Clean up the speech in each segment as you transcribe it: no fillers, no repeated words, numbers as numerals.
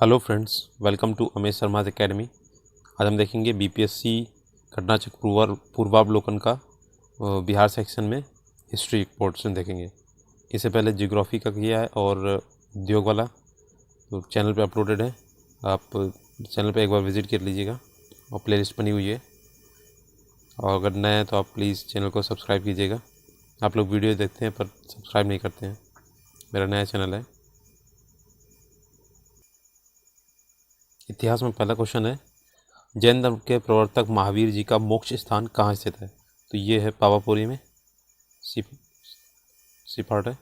Hello friends, welcome to Amesh Sharma academy. आज हम देखेंगे बीपीएससी घटनाचक्र पूर्वावलोकन का बिहार सेक्शन में हिस्ट्री पोर्शन देखेंगे। इससे पहले जियोग्राफी का किया है और उद्योग वाला तो चैनल पे अपलोडेड है। आप चैनल पे एक बार विज़िट कर लीजिएगा और प्लेलिस्ट बनी हुई है। और अगर नए हैं तो आप प्लीज़ चैनल को सब्सक्राइब कीजिएगा। आप लोग वीडियो देखते हैं पर सब्सक्राइब नहीं करते हैं। मेरा नया चैनल है। इतिहास में पहला क्वेश्चन है, जैन धर्म के प्रवर्तक महावीर जी का मोक्ष स्थान कहाँ स्थित है? तो ये है पावापुरी में, सी पार्ट है।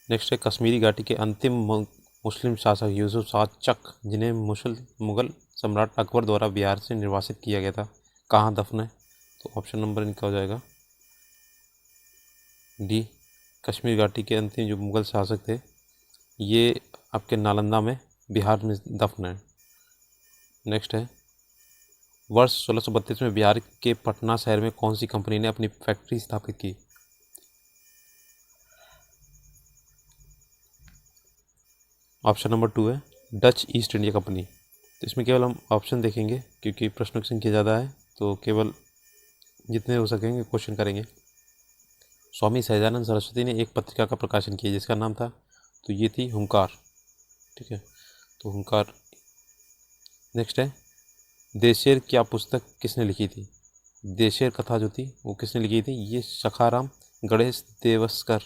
नेक्स्ट है, कश्मीरी घाटी के अंतिम मुस्लिम शासक यूसुफ शाह चक, जिन्हें मुगल सम्राट अकबर द्वारा बिहार से निर्वासित किया गया था, कहाँ दफन है? तो ऑप्शन नंबर इनका हो जाएगा डी। कश्मीर घाटी के अंतिम जो मुगल शासक थे ये आपके नालंदा में बिहार में दफन है। नेक्स्ट है, वर्ष 1632 में बिहार के पटना शहर में कौन सी कंपनी ने अपनी फैक्ट्री स्थापित की? ऑप्शन नंबर 2 है डच ईस्ट इंडिया कंपनी। तो इसमें केवल हम ऑप्शन देखेंगे क्योंकि प्रश्नों की संख्या ज़्यादा है, तो केवल जितने हो सकेंगे क्वेश्चन करेंगे। स्वामी सहजानंद सरस्वती ने एक पत्रिका का प्रकाशन किया जिसका नाम था, तो ये थी हुंकार। ठीक है, तो हुंकार। नेक्स्ट है, देशेर क्या पुस्तक किसने लिखी थी? देशेर कथा जो थी वो किसने लिखी थी? ये सखाराम गणेश देवस्कर।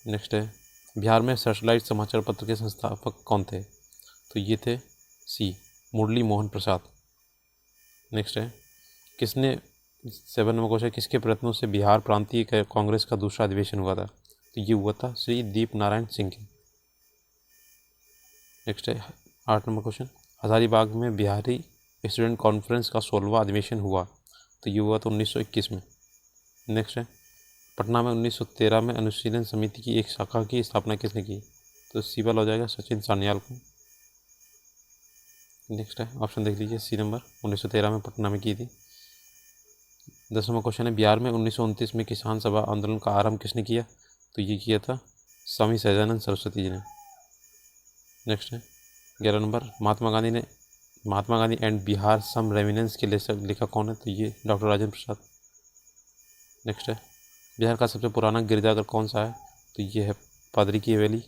नेक्स्ट है, बिहार में सेटेलाइट समाचार पत्र के संस्थापक कौन थे? तो ये थे सी मुरली मोहन प्रसाद। नेक्स्ट है, किसने 7 नंबर क्वेश्चन, किसके प्रयत्नों से बिहार प्रांतीय कांग्रेस का दूसरा अधिवेशन हुआ था? तो ये हुआ था श्री दीप नारायण सिंह के। नेक्स्ट है 8 नंबर क्वेश्चन, हजारीबाग में बिहारी स्टूडेंट कॉन्फ्रेंस का 16वां अधिवेशन हुआ, तो ये हुआ था 1921 में। नेक्स्ट है, पटना में 1913 में अनुशीलन समिति की एक शाखा की स्थापना किसने की? तो सीबल हो जाएगा सचिन सान्याल को। नेक्स्ट है, ऑप्शन देख लीजिए, सी नंबर 1913 में पटना में की थी। 10 नंबर क्वेश्चन है, बिहार में 1929 में किसान सभा आंदोलन का आरंभ किसने किया? तो ये किया था स्वामी सहजानंद सरस्वती जी ने। नेक्स्ट है 11 number, Mahatma Gandhi and Bihar some reminiscences के लेखक कौन है? तो ये डॉक्टर राजेंद्र प्रसाद। नेक्स्ट है, बिहार का सबसे पुराना गिरजाघर कौन सा है? तो ये है पादरी की हवेली।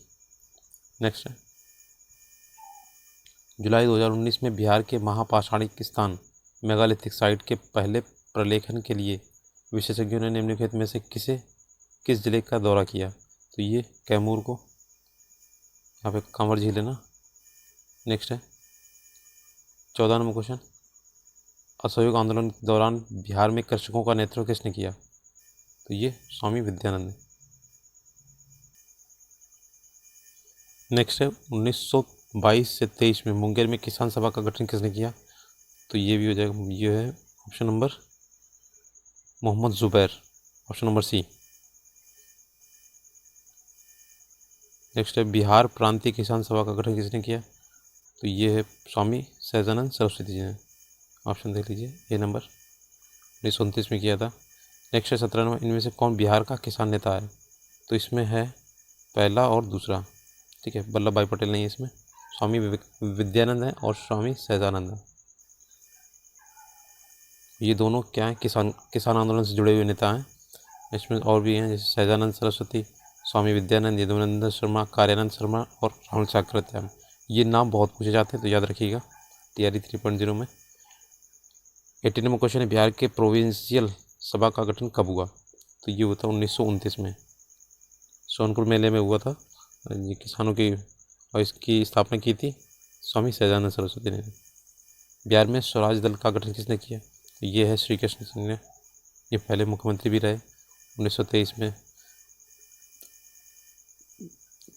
नेक्स्ट है, जुलाई 2019 में बिहार के महापाषाणिक स्थान मेगालिथिक साइट के पहले प्रलेखन के लिए विशेषज्ञों ने निम्नलिखित में से किस जिले का दौरा किया? तो ये कैमूर को, यहाँ पे कांवर झील है ना। नेक्स्ट है 14 नंबर क्वेश्चन, असहयोग आंदोलन के दौरान बिहार में कृषकों का नेतृत्व किसने किया? तो ये स्वामी विद्यानंद। नेक्स्ट है 1922 से 23 में मुंगेर में किसान सभा का गठन किसने किया? तो ये भी हो जाएगा, ये है option number Mohammad Zubair, option number C. Next है, बिहार प्रांतीय किसान सभा का गठन किसने किया? तो ये है स्वामी सहजानंद सरस्वती जी ने। ऑप्शन देख लीजिए, ए नंबर 1929 में किया था। नेक्स्ट है 17 नंबर, इनमें से कौन बिहार का किसान नेता है? तो इसमें है पहला और दूसरा। ठीक है, वल्लभ भाई पटेल नहीं है इसमें, स्वामी विद्यानंद है और स्वामी सहजानंद है। ये दोनों क्या है, किसान आंदोलन से जुड़े हुए नेता हैं। इसमें और भी हैं जैसे सहजानंद सरस्वती, स्वामी विद्यानंद, यदुनंदन शर्मा, कार्यानंद शर्मा और राहुल साकृत्याल। ये नाम बहुत पूछे जाते हैं तो याद रखिएगा TRE 3.0 में। 18 नंबर क्वेश्चन है, बिहार के प्रोविंशियल सभा का गठन कब हुआ? तो ये हुआ था 1929 में, सोनपुर मेले में हुआ था। ये किसानों की, और इसकी स्थापना की थी स्वामी सहजानंद सरस्वती ने। बिहार में स्वराज दल का गठन किसने किया? तो ये है श्री कृष्ण सिंह ने, ये पहले मुख्यमंत्री भी रहे 1923 में।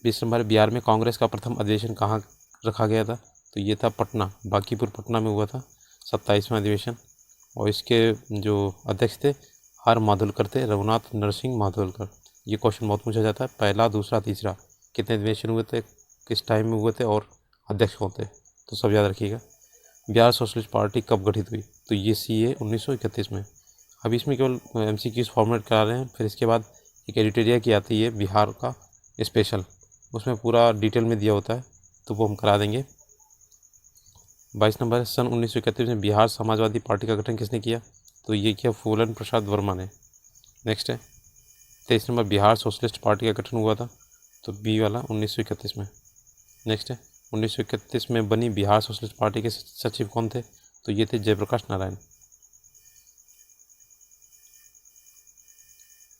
20 नंबर, बिहार में कांग्रेस का प्रथम अधिवेशन कहाँ रखा गया था? तो ये था पटना, बांकीपुर पटना में हुआ था 27वां अधिवेशन। और इसके जो अध्यक्ष थे आर माधुलकर थे, रघुनाथ नरसिंह माधुलकर। ये क्वेश्चन बहुत पूछा जाता है, पहला दूसरा तीसरा कितने अधिवेशन हुए थे, किस टाइम में हुए थे और अध्यक्ष कौन थे, तो सब याद रखिएगा। बिहार सोशलिस्ट पार्टी कब गठित हुई? तो ये सी है 1931 में। अभी इसमें केवल MCQs फॉर्मेट करा रहे हैं, फिर इसके बाद एक एडिटोरिया की आती है बिहार का स्पेशल, उसमें पूरा डिटेल में दिया होता है तो वो हम करा देंगे। 22 नंबर है, सन 1931 में बिहार समाजवादी पार्टी का गठन किसने किया? तो ये किया फूलन प्रसाद वर्मा ने। नेक्स्ट है 23 नंबर, बिहार सोशलिस्ट पार्टी का गठन हुआ था, तो बी वाला 1931 में। नेक्स्ट है 1931 में बनी बिहार सोशलिस्ट पार्टी के सचिव कौन थे? तो ये थे जयप्रकाश नारायण।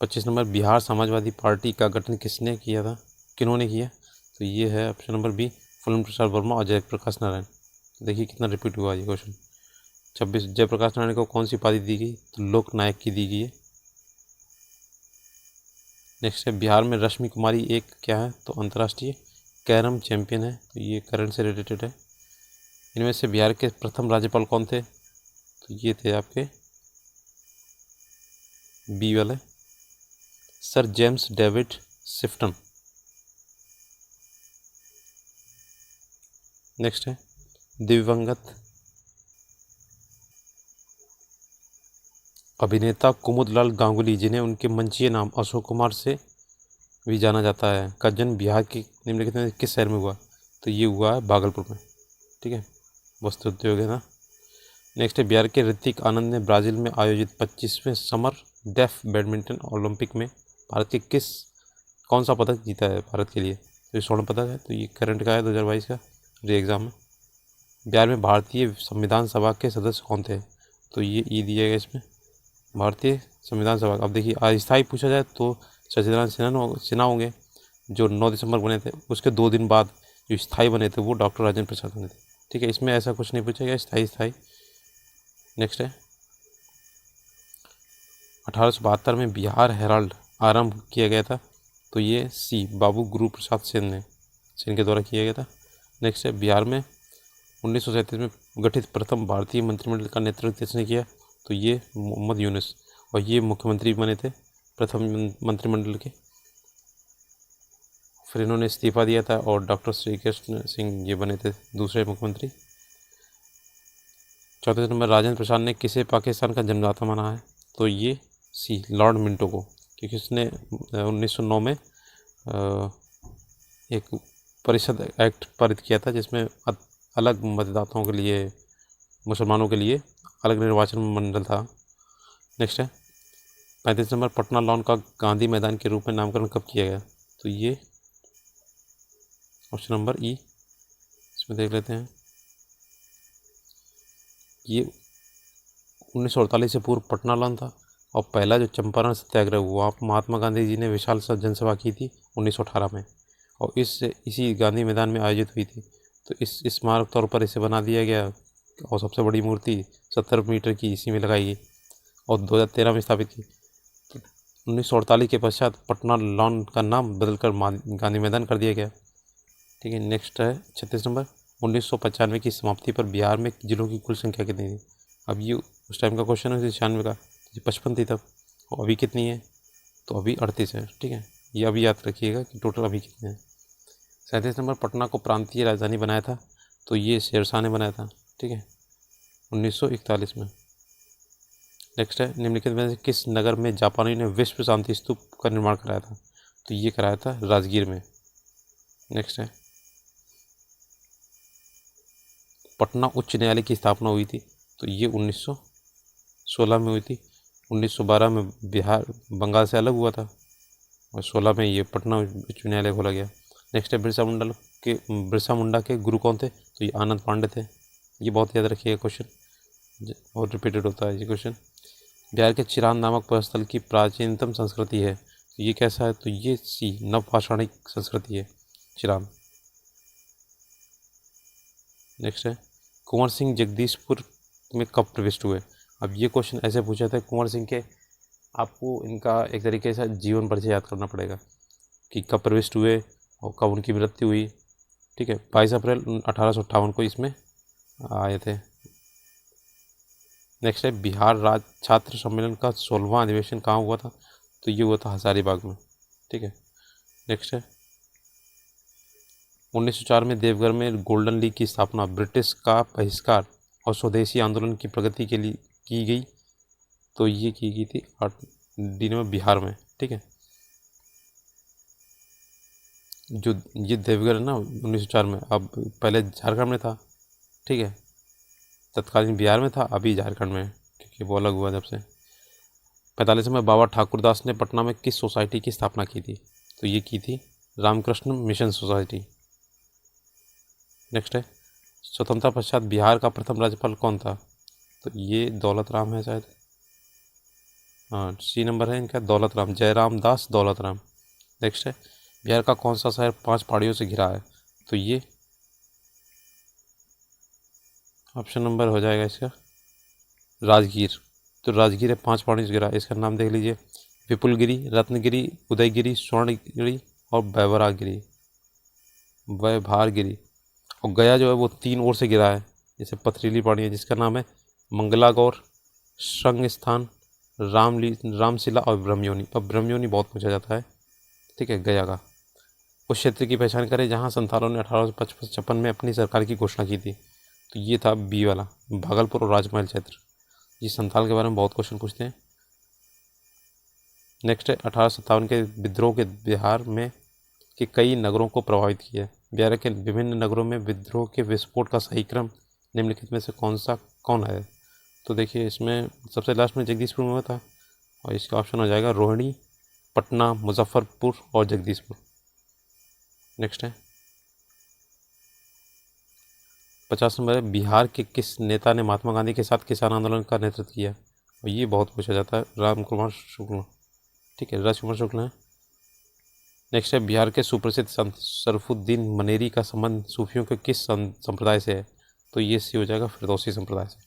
25 नंबर, बिहार समाजवादी पार्टी का गठन किसने किया था, किन्होंने किया? तो ये है ऑप्शन नंबर बी, फूलन प्रसाद वर्मा और जयप्रकाश नारायण। देखिए कितना रिपीट हुआ ये क्वेश्चन। 26, जयप्रकाश नारायण को कौन सी उपाधि दी गई? तो लोक नायक की दी गई है। नेक्स्ट है बिहार में रश्मि कुमारी एक क्या है? तो अंतर्राष्ट्रीय कैरम चैंपियन है, तो ये करंट से रिलेटेड है। इनमें से बिहार के प्रथम राज्यपाल कौन थे? तो ये थे आपके बी वाले सर जेम्स डेविड सिफ्टन। नेक्स्ट है दिवंगत अभिनेता कुमुदलाल गांगुली, जिन्हें उनके मंचीय नाम अशोक कुमार से भी जाना जाता है, का जन्म बिहार के निम्नलिखित में किस शहर में हुआ? तो ये हुआ है भागलपुर में। ठीक है, वस्त्र उद्योग है ना। नेक्स्ट है बिहार के ऋतिक आनंद ने ब्राज़ील में आयोजित 25वें समर डेफ बैडमिंटन ओलंपिक में भारत के कौन सा पदक जीता है भारत के लिए? तो ये स्वर्ण पदक है, तो ये करंट का है 2022 का री एग्ज़ाम में। बिहार में भारतीय संविधान सभा के सदस्य कौन थे? तो ये ई दिया गया इसमें, भारतीय संविधान सभा। अब देखिए अस्थायी पूछा जाए तो सच्चिदानंद सिन्हा होंगे, जो 9 दिसंबर बने थे। उसके 2 दिन बाद जो स्थायी बने थे वो डॉक्टर राजेंद्र प्रसाद बने थे। ठीक है, इसमें ऐसा कुछ नहीं पूछा गया स्थायी। नेक्स्ट है 1872 में बिहार हेराल्ड आरंभ किया गया था, तो ये सी बाबू गुरु प्रसाद सेन के द्वारा किया गया था। नेक्स्ट है बिहार में 1937 में गठित प्रथम भारतीय मंत्रिमंडल का नेतृत्व किसने किया? तो ये मोहम्मद यूनुस, और ये मुख्यमंत्री बने थे प्रथम मंत्रिमंडल के। फिर इन्होंने इस्तीफा दिया था और डॉक्टर श्री कृष्ण सिंह ये बने थे दूसरे मुख्यमंत्री। 34 नंबर, राजेंद्र प्रसाद ने किसे पाकिस्तान का जन्मदाता माना है? तो ये सी लॉर्ड मिंटो को, क्योंकि उसने 1909 में एक परिषद एक्ट पारित किया था जिसमें अलग मतदाताओं के लिए, मुसलमानों के लिए अलग निर्वाचन मंडल था। नेक्स्ट है 35 नंबर, पटना लॉन का गांधी मैदान के रूप में नामकरण कब किया गया? तो ये ऑप्शन नंबर ई, इसमें देख लेते हैं। ये 1948 से पूर्व पटना लॉन था, और पहला जो चंपारण सत्याग्रह हुआ महात्मा गांधी जी ने विशाल जनसभा की थी 1918 में, और इसी गांधी मैदान में आयोजित हुई थी। तो इस स्मारक तौर पर इसे बना दिया गया, और सबसे बड़ी मूर्ति 70 मीटर की इसी में लगाई गई और 2013 में स्थापित की। तो 1948 के पश्चात पटना लॉन का नाम बदलकर गांधी मैदान कर दिया गया। ठीक है, नेक्स्ट है 36 नंबर, 1995 की समाप्ति पर बिहार में जिलों की कुल संख्या कितनी थी? अब ये उस टाइम का क्वेश्चन है 96 का, 55 थी तब, और अभी कितनी है? तो अभी 38 है। ठीक है, ये अभी याद रखिएगा कि टोटल अभी कितने हैं। 37 नंबर, पटना को प्रांतीय राजधानी बनाया था, तो ये शेरशाह ने बनाया था। ठीक है, 1941 में। नेक्स्ट है निम्नलिखित में से किस नगर में जापानियों ने विश्व शांति स्तूप का निर्माण कराया था? तो ये कराया था राजगीर में। नेक्स्ट है पटना उच्च न्यायालय की स्थापना हुई थी, तो ये 1916 में हुई थी। 1912 में बिहार बंगाल से अलग हुआ था, और 16 में ये पटना उच्च न्यायालय खोला गया। नेक्स्ट है बिरसा मुंडा के गुरु कौन थे? तो ये आनंद पांडे थे। ये बहुत याद रखिएगा क्वेश्चन, और रिपीटेड होता है ये क्वेश्चन। बिहार के चिरान नामक पर्वतस्थल की प्राचीनतम संस्कृति है, तो ये कैसा है? तो ये सी नवपाषाणिक संस्कृति है चिरान। नेक्स्ट है कुंवर सिंह जगदीशपुर में कब प्रविष्ट हुए? अब ये क्वेश्चन ऐसे पूछा था कुंवर सिंह के, आपको इनका एक तरीके से जीवन परिचय याद करना पड़ेगा कि कब प्रविष्ट हुए और कब उनकी मृत्यु हुई। ठीक है, 22 अप्रैल 1858 को इसमें आए थे। नेक्स्ट है बिहार राज्य छात्र सम्मेलन का 16वां अधिवेशन कहाँ हुआ था? तो ये हुआ था हजारीबाग में। ठीक है, नेक्स्ट है 1904 में देवघर में गोल्डन लीग की स्थापना ब्रिटिश का बहिष्कार और स्वदेशी आंदोलन की प्रगति के लिए की गई, तो ये की गई थी 8 दिन में बिहार में। ठीक है, जो ये देवगढ़ है ना 1904 में, अब पहले झारखंड में था, ठीक है, तत्कालीन बिहार में था, अभी झारखंड में है, क्योंकि वो अलग हुआ जब से। 45 में बाबा ठाकुरदास ने पटना में किस सोसाइटी की स्थापना की थी? तो ये की थी रामकृष्ण मिशन सोसाइटी। नेक्स्ट है, स्वतंत्रता पश्चात बिहार का प्रथम राज्यपाल कौन था? तो ये दौलत राम है शायद, हाँ, सी नंबर है इनका, दौलत राम, जयराम दास दौलत राम। नेक्स्ट है, बिहार का कौन सा शहर 5 पहाड़ियों से घिरा है? तो ये ऑप्शन नंबर हो जाएगा इसका राजगीर। तो राजगीर है 5 पहाड़ियों से घिरा, इसका नाम देख लीजिए, विपुलगिरी, रत्नगिरी, उदयगिरी, स्वर्णगिरी और वैभारगिरी। और गया जो है वो 3 ओर से घिरा है, जैसे पथरीली पहाड़ी है, जिसका नाम है मंगलागौर, श्रृंग स्थान, रामशिला और ब्रह्मयोनी। अब ब्रह्मयोनी बहुत पूछा जाता है, ठीक है, गया का। उस क्षेत्र की पहचान करें जहां संथालों ने 1856 में अपनी सरकार की घोषणा की थी। तो ये था बी वाला, भागलपुर और राजमहल क्षेत्र। ये संथाल के बारे में बहुत क्वेश्चन पूछते हैं। नेक्स्ट है, 1857 के विद्रोह के बिहार में के कई नगरों को प्रभावित किया। बिहार के विभिन्न नगरों में विद्रोह के विस्फोट का सही क्रम निम्नलिखित में से कौन है? तो देखिए, इसमें सबसे लास्ट में जगदीशपुर में हुआ था, और इसका ऑप्शन हो जाएगा रोहिणी, पटना, मुजफ्फरपुर और जगदीशपुर। नेक्स्ट है 50 नंबर है, बिहार के किस नेता ने महात्मा गांधी के साथ किसान आंदोलन का नेतृत्व किया? और ये बहुत पूछा जाता है, रामकुमार शुक्ल, ठीक है, राजकुमार शुक्ल है। नेक्स्ट है, बिहार के सुप्रसिद्ध संत शरफुद्दीन मनेरी का संबंध सूफियों के किस संप्रदाय से है? तो ये सी हो जाएगा फिरदौसी संप्रदाय से।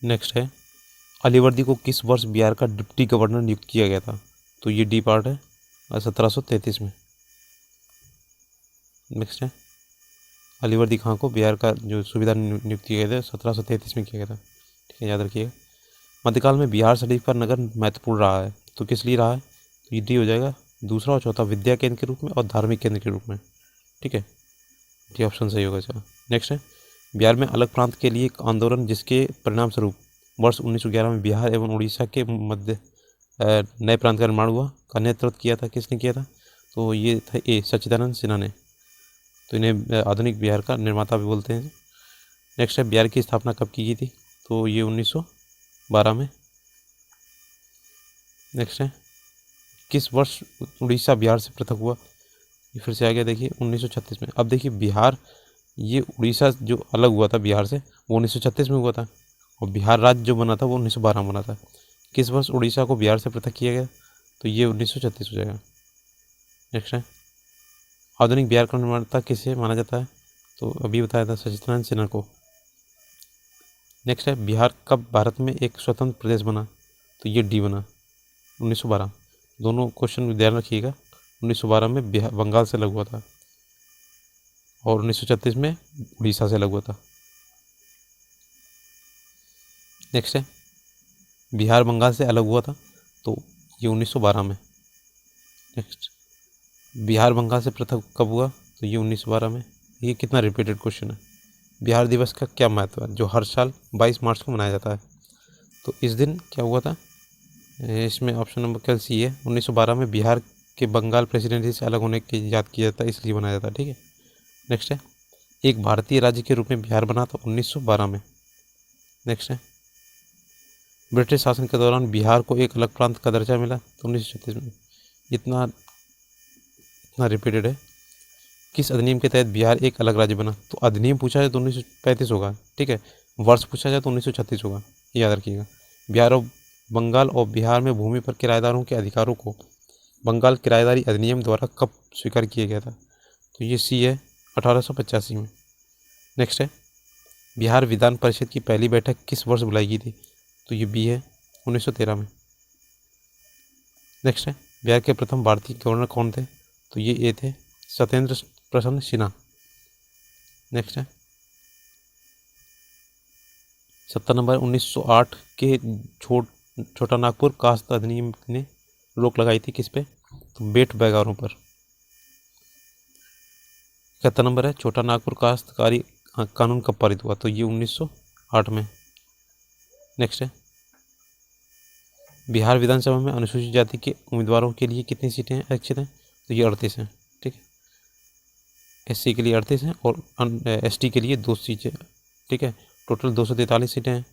नेक्स्ट है, अलीवर्दी को किस वर्ष बिहार का डिप्टी गवर्नर नियुक्त किया गया था? तो ये डी पार्ट है, 1733 में। नेक्स्ट है, अलीवर्दी खां को बिहार का जो सुविधा नियुक्त किया गया था 1733 में किया गया था, ठीक है, याद रखिएगा। मध्यकाल में बिहार शरीफ का नगर महत्वपूर्ण रहा है, तो किस लिए रहा है? तो ये डी हो जाएगा, दूसरा और चौथा विद्या केंद्र के रूप में और धार्मिक केंद्र के रूप में, ठीक है, ये ऑप्शन सही होगा इसका। नेक्स्ट है, बिहार में अलग प्रांत के लिए एक आंदोलन जिसके परिणाम स्वरूप वर्ष 1911 में बिहार एवं उड़ीसा के मध्य नए प्रांत का निर्माण हुआ, का नेतृत्व किया था, किसने किया था? तो ये था ए सच्चिदानंद सिन्हा ने। तो इन्हें आधुनिक बिहार का निर्माता भी बोलते हैं। नेक्स्ट है, बिहार की स्थापना कब की गई थी? तो ये 1912 में। नेक्स्ट है, किस वर्ष उड़ीसा बिहार से पृथक हुआ? ये फिर से आ गया, देखिए 1936 में। अब देखिए, बिहार, ये उड़ीसा जो अलग हुआ था बिहार से, वो 1936 में हुआ था, और बिहार राज्य जो बना था वो 1912 में बना था। किस वर्ष उड़ीसा को बिहार से पृथक किया गया? तो ये 1936 हो जाएगा। नेक्स्ट है, आधुनिक बिहार का निर्माता किसे माना जाता है? तो अभी बताया था, सच्चिदानंद सिन्हा को। नेक्स्ट है, बिहार कब भारत में एक स्वतंत्र प्रदेश बना? तो ये डी बना, 1912। दोनों क्वेश्चन ध्यान रखिएगा, 1912 में बिहार बंगाल से अलग हुआ था, और 1936 में उड़ीसा से अलग हुआ था। नेक्स्ट है, बिहार बंगाल से अलग हुआ था, तो ये 1912 में। नेक्स्ट, बिहार बंगाल से पृथक कब हुआ? तो ये 1912 में। ये कितना रिपीटेड क्वेश्चन है। बिहार दिवस का क्या महत्व है, जो हर साल 22 मार्च को मनाया जाता है? तो इस दिन क्या हुआ था? इसमें ऑप्शन नंबर क्या सी है, 1912 में बिहार के बंगाल प्रेसिडेंसी से अलग होने की याद किया जाता है, इसलिए बनाया जाता है, ठीक है। नेक्स्ट है, एक भारतीय राज्य के रूप में बिहार बना था 1912 में। नेक्स्ट है, ब्रिटिश शासन के दौरान बिहार को एक अलग प्रांत का दर्जा मिला तो 1936 में। इतना रिपीटेड है। किस अधिनियम के तहत बिहार एक अलग राज्य बना? तो अधिनियम पूछा जाए तो 1935 होगा, ठीक है, वर्ष पूछा जाए तो 1936 होगा, याद रखिएगा। बिहार और बंगाल और बिहार में भूमि पर किराएदारों के अधिकारों को बंगाल किराएदारी अधिनियम द्वारा कब स्वीकार किया गया था? तो ये सी है, 1885 में। नेक्स्ट है, बिहार विधान परिषद की पहली बैठक किस वर्ष बुलाई गई थी? तो ये बी है, 1913 में। नेक्स्ट है, बिहार के प्रथम भारतीय गवर्नर कौन थे? तो ये ए थे, सत्येंद्र प्रसन्न सिन्हा। नेक्स्ट है, 70 नंबर, 1908 के छोटा नागपुर कास्त अधिनियम ने रोक लगाई थी किस पे? तो बेट बैगारों पर। 71 नंबर है, छोटा नागपुर काश्तकारी कानून कब पारित हुआ? तो ये 1908 में। नेक्स्ट है, बिहार विधानसभा में अनुसूचित जाति के उम्मीदवारों के लिए कितनी सीटें आरक्षित हैं? तो ये 38 हैं। ठीक है, SC के लिए 38 हैं और ST के लिए 2 सीटें। ठीक है, टोटल 243 सीटें हैं।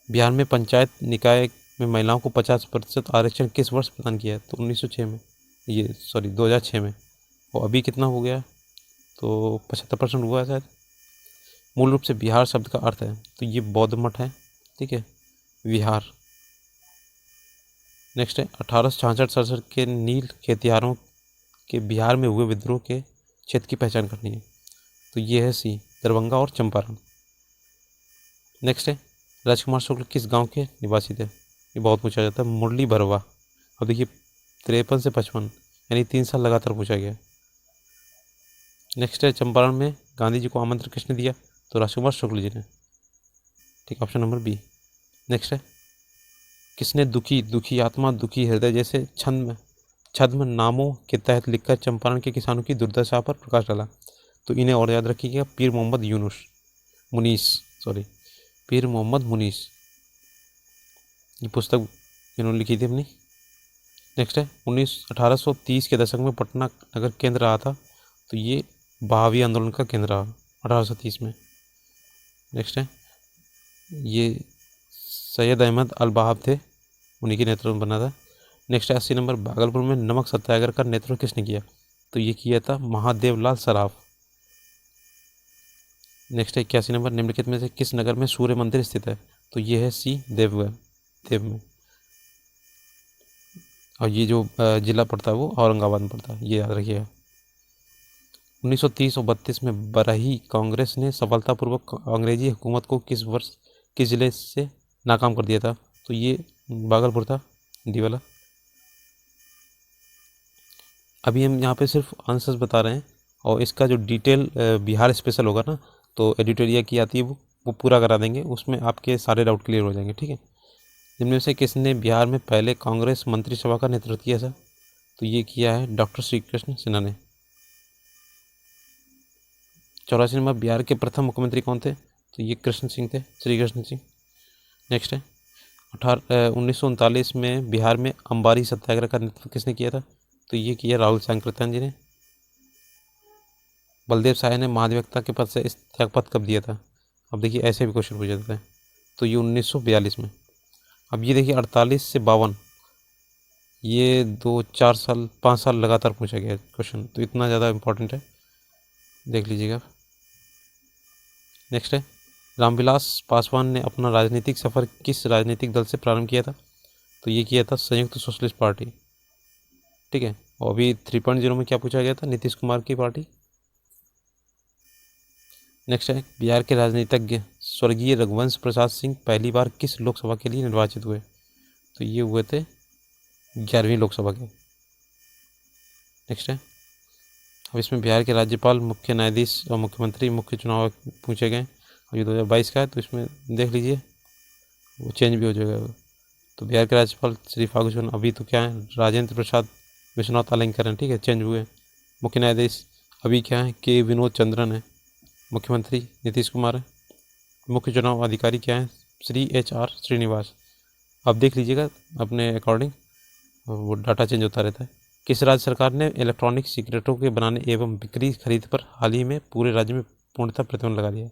बिहार में पंचायत निकाय में महिलाओं को 50% आरक्षण किस वर्ष प्रदान किया है? तो 1906 में, 2006 में। और अभी कितना हो गया? तो 75% हुआ है शायद। मूल रूप से बिहार शब्द का अर्थ है, तो ये बौद्ध मठ है। ठीक है, विहार। नेक्स्ट है 1866-67 के नील खेतिहरों के बिहार में हुए विद्रोह के क्षेत्र की पहचान करनी है। तो ये है C, दरभंगा और चंपारण। नेक्स्ट है राजकुमार शुक्ल किस गांव के निवासी थे? ये बहुत पूछा जाता है। मुरली भरवा। अब देखिए 53 से 55 यानी 3 साल लगातार पूछा गया। नेक्स्ट है चंपारण में गांधी जी को आमंत्रण किसने दिया? तो राजकुमार शुक्ल जी ने। ठीक, ऑप्शन नंबर B। नेक्स्ट है किसने दुखी आत्मा, दुखी हृदय जैसे छद्म नामों के तहत लिखकर चंपारण के किसानों की दुर्दशा पर प्रकाश डाला? तो इन्हें और याद रखिएगा, पीर मोहम्मद मुनीस। ये पुस्तक इन्होंने लिखी थी अपनी। नेक्स्ट है 1830 के दशक में पटना नगर केंद्र रहा था, तो ये बहावी आंदोलन का केंद्र रहा 1830 में। नेक्स्ट है ये सैयद अहमद अल बहाब थे, उन्हीं के नेतृत्व में बना था। नेक्स्ट है 80 नंबर भागलपुर में नमक सत्याग्रह का नेतृत्व किसने किया? तो ये किया था महादेव लाल सराफ। नेक्स्ट है 81 नंबर निम्नलिखित में से किस नगर में सूर्य मंदिर स्थित है? तो ये है C, देव में। और ये जो जिला पड़ता है वो औरंगाबाद में पड़ता है, ये याद रखिएगा। 1930 और 32 में बरही कांग्रेस ने सफलतापूर्वक अंग्रेजी हुकूमत को किस जिले से नाकाम कर दिया था? तो ये भागलपुर था, डी वाला। अभी हम यहाँ पे सिर्फ आंसर्स बता रहे हैं और इसका जो डिटेल बिहार स्पेशल होगा ना, तो एडिटोरिया की आती है वो पूरा करा देंगे, उसमें आपके सारे डाउट क्लियर हो जाएंगे। ठीक है, जिनमें से किसने बिहार में पहले कांग्रेस मंत्रिसभा का नेतृत्व किया था? तो ये किया है डॉक्टर श्री कृष्ण सिन्हा ने। 84 नंबर बिहार के प्रथम मुख्यमंत्री कौन थे? तो ये श्री कृष्ण सिंह। नेक्स्ट है 1939 में बिहार में अंबारी सत्याग्रह का नेतृत्व किसने किया था? तो ये किया राहुल सांकृत्यायन जी ने। बलदेव साय ने महाधिवक्ता के पद से इस्तीफा कब दिया था? अब देखिए ऐसे भी क्वेश्चन पूछे जाते हैं, तो ये 1942 में। अब ये देखिए 48 से 52, ये 5 साल लगातार पूछा गया क्वेश्चन, तो इतना ज़्यादा इम्पोर्टेंट है, देख लीजिएगा। नेक्स्ट है रामविलास पासवान ने अपना राजनीतिक सफ़र किस राजनीतिक दल से प्रारंभ किया था? तो ये किया था संयुक्त सोशलिस्ट पार्टी। ठीक है, और अभी 3.0 में क्या पूछा गया था? नीतीश कुमार की पार्टी। नेक्स्ट है बिहार के राजनीतिज्ञ स्वर्गीय रघुवंश प्रसाद सिंह पहली बार किस लोकसभा के लिए निर्वाचित हुए? तो ये हुए थे 11वीं लोकसभा के। नेक्स्ट है अब इसमें बिहार के राज्यपाल, मुख्य न्यायाधीश और मुख्यमंत्री मुख्य चुनाव पूछे गए, और ये 2022 का है, तो इसमें देख लीजिए वो चेंज भी हो जाएगा। तो बिहार के राज्यपाल श्री फागू चौहान, अभी तो क्या है राजेंद्र प्रसाद विश्वनाथ अलंकर हैं। ठीक है, चेंज हुए। मुख्य न्यायाधीश अभी क्या है के विनोद चंद्रन है। मुख्यमंत्री नीतीश कुमार है। मुख्य चुनाव अधिकारी क्या है? श्री HR श्रीनिवास। अब देख लीजिएगा अपने अकॉर्डिंग, वो डाटा चेंज होता रहता है। किस राज्य सरकार ने इलेक्ट्रॉनिक सिगरेटों के बनाने एवं बिक्री खरीद पर हाल ही में पूरे राज्य में पूर्णतः प्रतिबंध लगा दिया?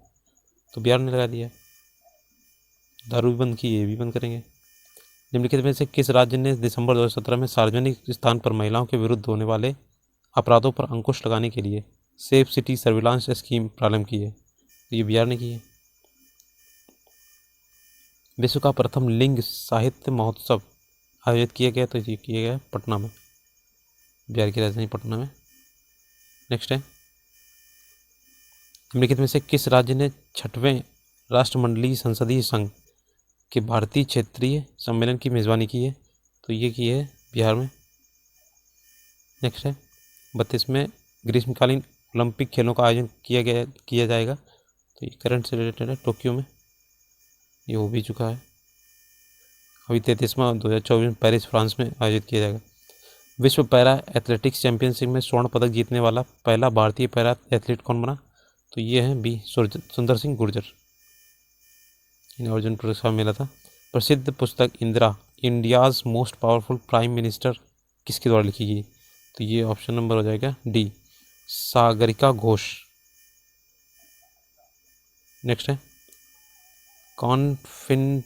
तो बिहार ने लगा दिया। दारू भी बंद की, ये भी बंद करेंगे। निम्नलिखित में से किस राज्य ने दिसंबर 2017 में सार्वजनिक स्थान पर महिलाओं के विरुद्ध होने वाले अपराधों पर अंकुश लगाने के लिए सेफ सिटी सर्विलांस स्कीम प्रारंभ की है? तो ये बिहार ने की है। विश्व का प्रथम लिंग साहित्य महोत्सव आयोजित किया गया, तो ये किया गया पटना में, बिहार की राजधानी पटना में। नेक्स्ट है निम्नलिखित में से किस राज्य ने 6वें राष्ट्रमंडलीय संसदीय संघ के भारतीय क्षेत्रीय सम्मेलन की मेज़बानी की है? तो ये की है बिहार में। नेक्स्ट है 32 में ग्रीष्मकालीन ओलंपिक खेलों का आयोजन किया जाएगा, तो ये करंट से रिलेटेड है, टोक्यो में, ये हो भी चुका है। अभी 33वां 2024 में पेरिस फ्रांस में आयोजित किया जाएगा। विश्व पैरा एथलेटिक्स चैंपियनशिप में स्वर्ण पदक जीतने वाला पहला भारतीय पैरा एथलीट कौन बना? तो ये है B सुंदर सिंह गुर्जर, इन्हें अर्जुन पुरस्कार मिला था। प्रसिद्ध पुस्तक Indira, India's most powerful prime minister, किसके द्वारा लिखी गई? तो ये ऑप्शन नंबर हो जाएगा डी, सागरिका घोष। नेक्स्ट है conflicts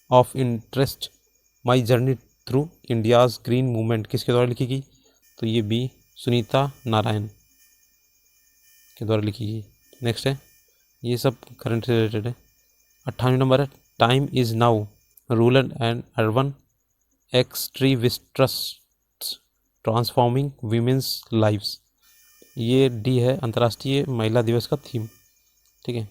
of interest my journey through India's green movement, किसके द्वारा लिखी गई? तो ये बी, सुनीता नारायण के द्वारा लिखी गई। नेक्स्ट है, ये सब करंट से रिलेटेड है। 58 नंबर है, time is now, rural and urban extremists transforming women's lives, ये डी है, अंतर्राष्ट्रीय महिला दिवस का थीम। ठीक है,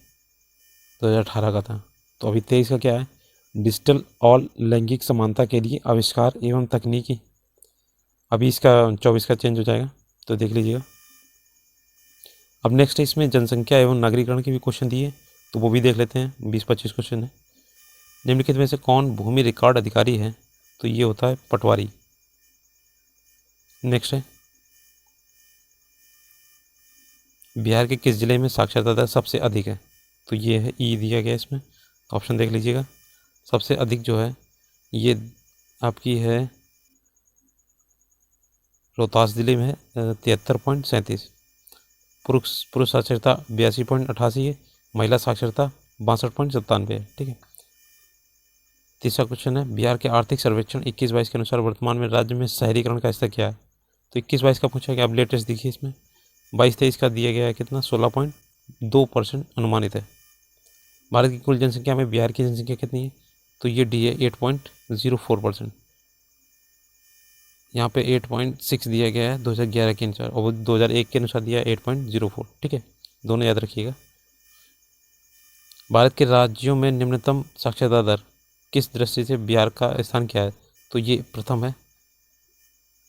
2018 का था। तो अभी 23 का क्या है? डिजिटल और लैंगिक समानता के लिए आविष्कार एवं तकनीकी। अभी इसका 24 का चेंज हो जाएगा, तो देख लीजिएगा। अब नेक्स्ट है, इसमें जनसंख्या एवं नागरिकरण के भी क्वेश्चन दिए, तो वो भी देख लेते हैं। 20-25 क्वेश्चन है। निम्नलिखित में से कौन भूमि रिकॉर्ड अधिकारी है? तो ये होता है पटवारी। नेक्स्ट है, बिहार के किस जिले में साक्षरता दर सबसे अधिक है? तो ये है ई दिया गया इसमें, तो ऑप्शन देख लीजिएगा। सबसे अधिक जो है ये आपकी है रोहतास जिले में है, 73.37। पुरुष साक्षरता 82.88 है, महिला साक्षरता 62.97 है। ठीक है, तीसरा क्वेश्चन है, बिहार के आर्थिक सर्वेक्षण 21-22 के अनुसार वर्तमान में राज्य में शहरीकरण का स्तर क्या है? तो 21-22 का पूछा गया, अब लेटेस्ट देखिए इसमें 22-23 का दिया गया है कितना, 16.2% अनुमानित है। भारत की कुल जनसंख्या में बिहार की जनसंख्या कितनी है? तो ये डी है, 8.04%। यहाँ पे 8.6 दिया गया है 2011 के अनुसार, और 2001 के अनुसार दिया है 8.04। ठीक है, दोनों याद रखिएगा। भारत के राज्यों में निम्नतम साक्षरता दर किस दृष्टि से बिहार का स्थान क्या है? तो ये प्रथम है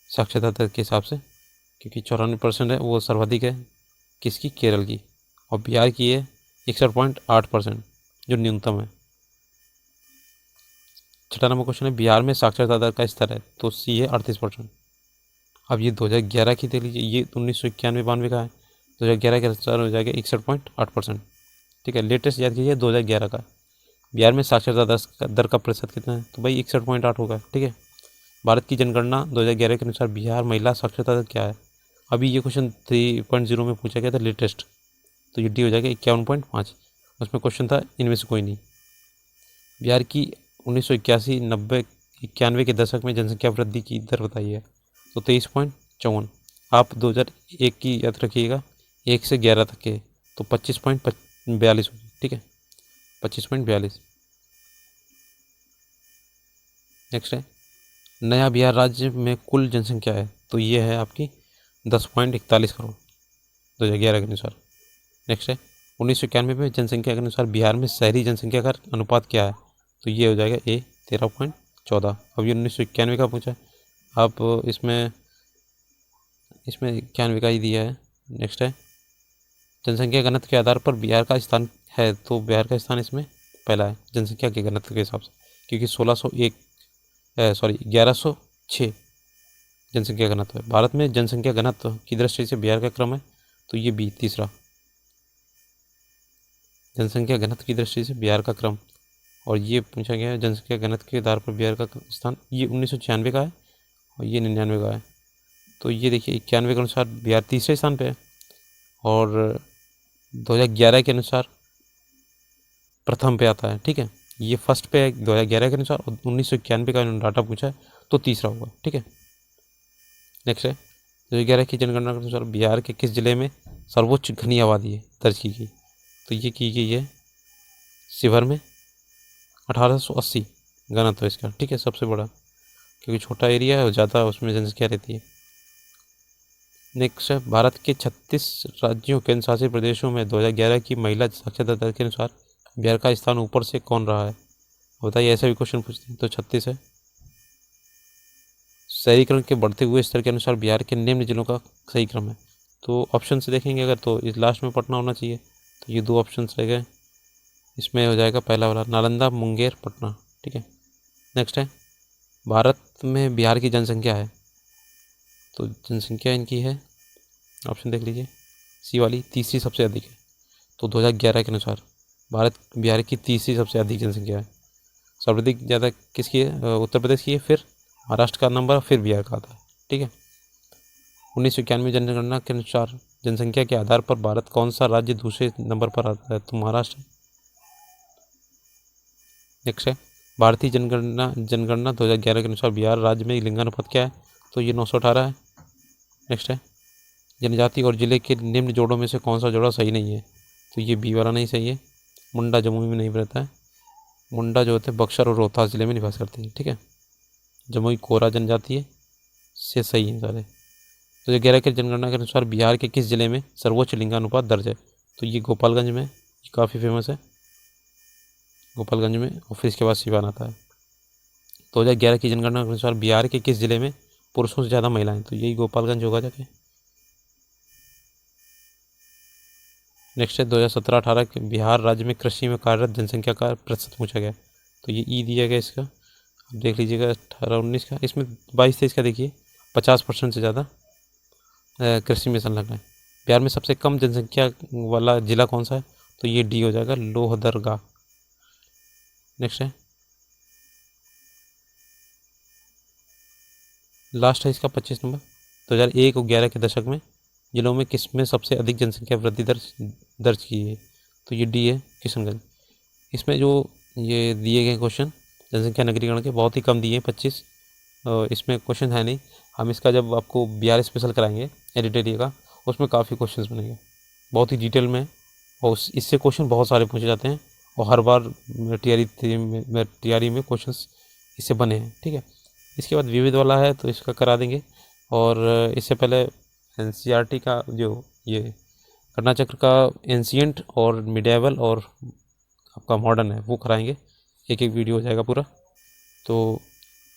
साक्षरता दर के हिसाब से, क्योंकि 94% है, वो सर्वाधिक है किसकी? केरल की। और बिहार की है 61.8%, जो न्यूनतम है। छठा नंबर क्वेश्चन है, बिहार में साक्षरता दर का स्तर है? तो सी है 38%। अब ये 2011 की देख लीजिए, ये 1991-92 का है, 2011 के अनुसार हो जाएगा 61.8%। ठीक है, लेटेस्ट याद कीजिए 2011 का। बिहार में साक्षरता दर का प्रतिशत कितना है? तो भाई 61.8 होगा। ठीक है, भारत की जनगणना 2011 के अनुसार बिहार महिला साक्षरता दर क्या है? अभी ये क्वेश्चन 3.0 में पूछा गया था लेटेस्ट, तो ये डी हो जाएगा 51.5। उसमें क्वेश्चन था इनमें से कोई नहीं। बिहार की 1981, 90, 91 के दशक में जनसंख्या वृद्धि की दर बताइए। तो 23.54। आप 2001 की याद रखिएगा, 1 से 11 तक के, तो 25.42 होगी। ठीक है, 25.42। नेक्स्ट है, नया बिहार राज्य में कुल जनसंख्या है? तो ये है आपकी 10.41 करोड़ 2011 के अनुसार। नेक्स्ट है, 1991 में जनसंख्या के अनुसार बिहार में शहरी जनसंख्या का अनुपात क्या है? तो ये हो जाएगा ए, 13.14। अब ये 1991 का पूछा है, आप इसमें 91 का ही दिया है। नेक्स्ट है, जनसंख्या घनत्व के आधार पर बिहार का स्थान है? तो बिहार का स्थान इसमें पहला है जनसंख्या के घनत्व के हिसाब से, क्योंकि 1106 जनसंख्या घनत्व है। भारत में जनसंख्या घनत्व की दृष्टि से बिहार का क्रम है? तो ये बी, तीसरा, जनसंख्या घनत्व की दृष्टि से बिहार का क्रम। और ये पूछा गया है जनसंख्या घनत्व के आधार पर बिहार का स्थान, ये 1996 का है और ये 99 का है। तो ये देखिए 91 के अनुसार बिहार तीसरे स्थान पे है, और 2011 के अनुसार प्रथम पे आता है। ठीक है, ये फर्स्ट पे है 2011 के अनुसार, और 1991 का डाटा पूछा है तो तीसरा होगा। ठीक है, नेक्स्ट है, 2011 की जनगणना के अनुसार बिहार के किस जिले में सर्वोच्च घनी आबादी है दर्ज की गई? तो ये की गई है शिवहर में, 1880 घनत्व इसका। ठीक है, सबसे बड़ा, क्योंकि छोटा एरिया है और ज़्यादा उसमें जनसंख्या रहती है। नेक्स्ट है, भारत के 36 राज्यों केंद्र शासित प्रदेशों में 2011 की महिला साक्षरता दर के अनुसार बिहार का स्थान ऊपर से कौन रहा है? बताइए, ऐसा भी क्वेश्चन पूछते हैं। तो 36 है। शहरीकरण के बढ़ते हुए स्तर के अनुसार बिहार के निम्न जिलों का सही क्रम है? तो ऑप्शन से देखेंगे अगर, तो इस लास्ट में पटना होना चाहिए, तो ये 2 ऑप्शन रह गए। इसमें हो जाएगा पहला वाला, नालंदा, मुंगेर, पटना। ठीक है, नेक्स्ट है, भारत में बिहार की जनसंख्या है? तो जनसंख्या इनकी है, ऑप्शन देख लीजिए, सी वाली, तीसरी सबसे अधिक है। तो 2011 के अनुसार भारत बिहार की तीसरी सबसे अधिक जनसंख्या है। सर्वाधिक ज़्यादा किसकी है? उत्तर प्रदेश की है, फिर महाराष्ट्र का नंबर, फिर बिहार का आता है। ठीक है। 1991 जनगणना के अनुसार जनसंख्या के आधार पर भारत कौन सा राज्य दूसरे नंबर पर आता है? तो महाराष्ट्र। नेक्स्ट है भारतीय जनगणना 2011 के अनुसार बिहार राज्य में लिंगानुपात क्या है? तो ये 918 है। नेक्स्ट है जनजाति और जिले के निम्न जोड़ों में से कौन सा जोड़ा सही नहीं है? तो ये बी वाला नहीं सही है। मुंडा जमुई में नहीं रहता है। मुंडा जो होते हैं बक्सर और रोहतास जिले में निवास करते हैं। ठीक है। जमुई कोरा जनजाति है, से सही है सारे। तो 2011 के जनगणना के अनुसार बिहार के किस जिले में सर्वोच्च लिंगानुपात दर्ज है? तो ये गोपालगंज में, ये काफ़ी फेमस है गोपालगंज में, और फिर इसके बाद सिवान आता है। 2011 की जनगणना के अनुसार बिहार के किस जिले में पुरुषों से ज़्यादा महिलाएं? तो यही गोपालगंज होगा जाके। नेक्स्ट है 2017-18 के बिहार राज्य में कृषि में कार्यरत जनसंख्या का प्रतिशत पूछा गया। तो ये ई दिया गया इसका, अब देख लीजिएगा 18-19 का। इसमें 22-23 का देखिए 50% से ज़्यादा कृषि में संलग्न है। बिहार में सबसे कम जनसंख्या वाला जिला कौन सा है? तो ये डी हो जाएगा, लोहरदगा। नेक्स्ट है लास्ट है इसका 25 नंबर। 2001 और 11 के दशक में जिलों में किसमें सबसे अधिक जनसंख्या वृद्धि दर्ज की है? तो ये डी है, किशनगंज। इसमें जो ये दिए गए क्वेश्चन जनसंख्या नगरीकरण के बहुत ही कम दिए हैं, 25। इसमें क्वेश्चन है नहीं, हम इसका जब आपको बिहार स्पेशल कराएंगे एडिटोरियल का, उसमें काफ़ी क्वेश्चंस बनेंगे, बहुत ही डिटेल में, और इससे क्वेश्चन बहुत सारे पूछे जाते हैं, और हर बार तैयारी में क्वेश्चंस इससे बने हैं। ठीक है। इसके बाद विविध वाला है तो इसका करा देंगे, और इससे पहले एनसीईआरटी का जो ये घटना चक्र का एंशिएंट और मिडिएवल और आपका मॉडर्न है वो कराएंगे। एक एक वीडियो हो जाएगा पूरा। तो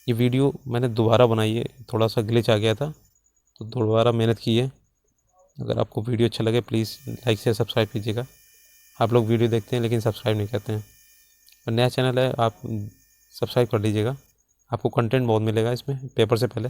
ये वीडियो मैंने दोबारा बनाई है, थोड़ा सा ग्लिच आ गया था तो दोबारा मेहनत की है। अगर आपको वीडियो अच्छा लगे प्लीज़ लाइक से सब्सक्राइब कीजिएगा। आप लोग वीडियो देखते हैं लेकिन सब्सक्राइब नहीं करते हैं, और नया चैनल है, आप सब्सक्राइब कर लीजिएगा, आपको कंटेंट बहुत मिलेगा इसमें पेपर से पहले।